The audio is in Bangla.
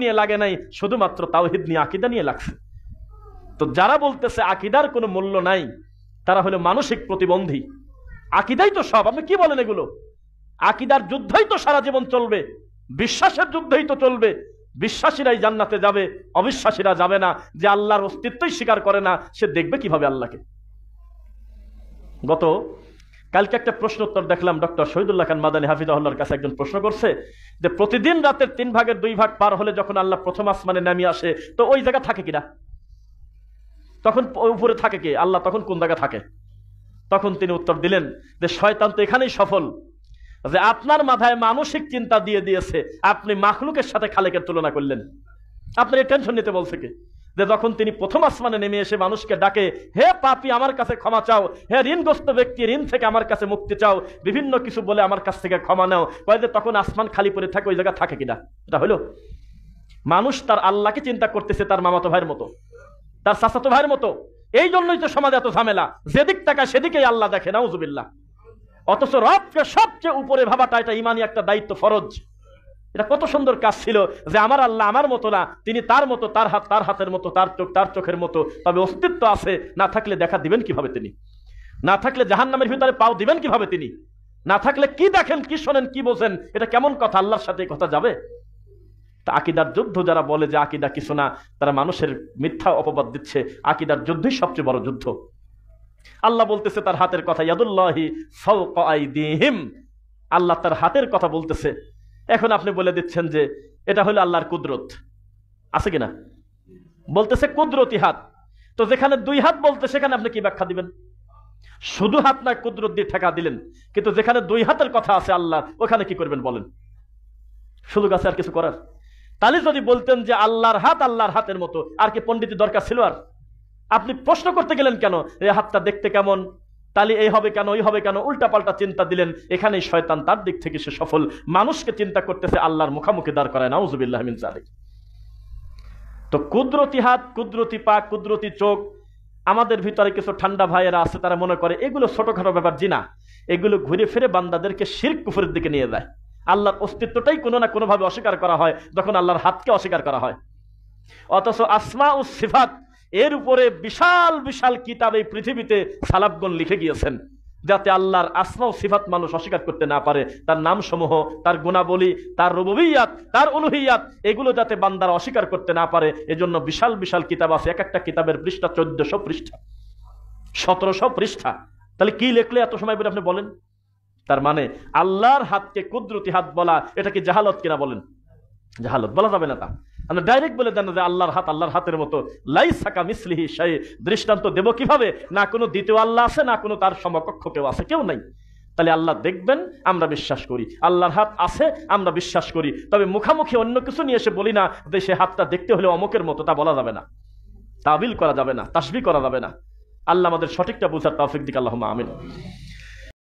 নিয়ে লাগে নাই, শুধুমাত্র তাওহীদ নিয়ে আকীদা নিয়ে লাগছে। তো যারা বলতেছে আকীদার কোনো মূল্য নাই, তারা হলো মানসিক প্রতিবন্ধী। আকীদাই তো সব, আপনি কি বলেন এগুলো? আকীদার যুদ্ধই তো সারা জীবন চলবে, বিশ্বাসের যুদ্ধই তো চলবে। বিশ্বাসীরাই জান্নাতে যাবে, অবিশ্বাসীরা যাবে না। যে আল্লাহর অস্তিত্বই স্বীকার করে না, সে দেখবে কিভাবে আল্লাহকে? গত কালকে একটা প্রশ্ন উত্তর দেখলাম, ডক্টর শহীদুল্লাহ খান মাদানী হাফিজাহুল্লাহর কাছে একজন প্রশ্ন করছে যে প্রতিদিন রাতের 3 ভাগের 2 ভাগ পার হলে যখন আল্লাহ প্রথম আসমানে নামিয়ে আসে, তো ওই জায়গা থাকে কিনা? তখন উপরে থাকে কি? আল্লাহ তখন কোন জায়গা থাকে? তখন তিনি উত্তর দিলেন যে শয়তান তো এখানেই সফল, যে আপনার মাথায় মানসিক চিন্তা দিয়ে দিয়েছে, আপনি মাখলুকের সাথে খালেকের তুলনা করলেন। আপনার এই টেনশন নিতে বলছে কি? যে যখন তিনি প্রথম আসমানে নেমে এসে মানুষকে ডাকে, হে পাপী আমার কাছে ক্ষমা চাও, হে ঋণগ্রস্ত ব্যক্তি ঋণ থেকে আমার কাছে মুক্তি চাও, বিভিন্ন কিছু বলে আমার কাছ থেকে ক্ষমা নাও, যে তখন আসমান খালি পড়ে থাকে, ওই জায়গা থাকে কিনা? এটা হলো মানুষ তার আল্লাহকে চিন্তা করতেছে তার মামাতো ভাইয়ের মতো, তার চাচাতো ভাইয়ের মতো। এই জন্যই তো সমাজে এত ঝামেলা, যেদিক তাকায় সেদিকেই আল্লাহ দেখে, নাউজুবিল্লাহ। অথচ রবকে সবচেয়ে উপরে ভাবাটা এটা ইমানি একটা দায়িত্ব, ফরজ। এটা কত সুন্দর কাজ ছিল যে আমার আল্লাহ আমার মতো না, তিনি তার মতো, তার হাত তার হাতের মতো, তার চোখ তার চোখের মতো, তবে অস্তিত্ব আছে। না থাকলে দেখা দিবেন কিভাবে তিনি? না থাকলে জাহান্নামের ভিতরে পাও দিবেন কিভাবে তিনি? না থাকলে কি দেখেন, কি শোনেন, কি বোঝেন? এটা কেমন কথা? আল্লাহর সাথে কথা যাবে? তা আকীদার যুদ্ধ যারা বলে যে আকীদা কিছু না, তারা মানুষের মিথ্যা অপবাদ দিচ্ছে। আকীদার যুদ্ধই সবচেয়ে বড় যুদ্ধ। আল্লাহ বলতেছে তার হাতের কথা, ইয়াদুল্লাহি ফাওকা আইদিহিম, আল্লাহ তার হাতের কথা বলতেছে। এখন আপনি বলে দিচ্ছেন যে এটা হলো আল্লাহর কুদরত, আছে কিনা? বলতেছে কুদরতি হাত। তো যেখানে 2 হাত বলতে, সেখানে আপনি কি ব্যাখ্যা দিবেন? শুধু হাত না কুদরত দিয়ে ঠেকা দিলেন, কিন্তু যেখানে 2 হাতের কথা আছে আল্লাহ, ওখানে কি করবেন বলেন? শুধু গাছে আর কিছু করার? তাহলে যদি বলতেন যে আল্লাহর হাত আল্লাহর হাতের মতো, আর কি পণ্ডিতের দরকার ছিল? আর আপনি প্রশ্ন করতে গেলেন কেন এই হাতটা দেখতে কেমন, তাহলে এই হবে কেন, ওই হবে কেন? উল্টা পাল্টা চিন্তা দিলেন। এখানেই শয়তান তার দিক থেকে সে সফল। মানুষকে চিন্তা করতেছে আল্লাহর মুখামুখি দাঁড় করায়, নাউজুবিল্লাহ মিন যালিক। তো কুদরতি হাত, কুদরতি পা, কুদরতি চোখ, আমাদের ভিতরে কিছু ঠান্ডা ভাইয়েরা আছে, তারা মনে করে এগুলো ছোটখাটো ব্যাপার। জি না, এগুলো ঘুরে ফিরে বান্দাদেরকে শিরক কুফরের দিকে নিয়ে যায়। আল্লাহর অস্তিত্বটাই কোনো না কোনো ভাবে অস্বীকার করা হয়, যখন আল্লাহর হাতকে অস্বীকার করা হয়। অথচ আসমা ও সিফাত, এর উপরে বিশাল বিশাল কিতাব এই পৃথিবীতে সালাফগণ লিখে গিয়েছেন, যাতে আল্লাহর আসমা ও সিফাত মানুষ অস্বীকার করতে না পারে। তার নাম সমূহ, তার গুণাবলী, তার রুবুবিয়াত, তার উলুহিয়াত, এগুলো যাতে বান্দারা অস্বীকার করতে না পারে, এজন্য বিশাল বিশাল কিতাব আছে। এক একটা কিতাবের পৃষ্ঠা 1400 পৃষ্ঠা, 1700 পৃষ্ঠা। তাহলে কি লিখলে এত সময় বলে আপনি বলেন? তার মানে আল্লাহর হাতকে কুদরতি হাত বলা, এটা কি জাহালত কিনা বলেন? জাহালত বলা যাবে না। তা আমরা ডাইরেক্ট বলে দেন যে আল্লাহর হাত আল্লাহর হাতের মতো, লাইসা কামিসলিহি শাই। দৃষ্টান্ত দেব কিভাবে? না কোনো দ্বিতীয় আল্লাহ আছে, না কোনো তার সমকক্ষ কেউ আছে, কেউ নাই। তাহলে আল্লাহ দেখবেন, আমরা বিশ্বাস করি। আল্লাহর হাত আছে, আমরা বিশ্বাস করি। তবে মুখামুখি অন্য কিছু নিয়ে এসে বলি না যে সে হাতটা দেখতে হলে অমুকের মতো, তা বলা যাবে না। তাবিল করা যাবে না, তাসবিহ করা যাবে না। আল্লাহ আমাদের সঠিকটা বোঝার তৌফিক দিক, আল্লাহুম্মা আমিন।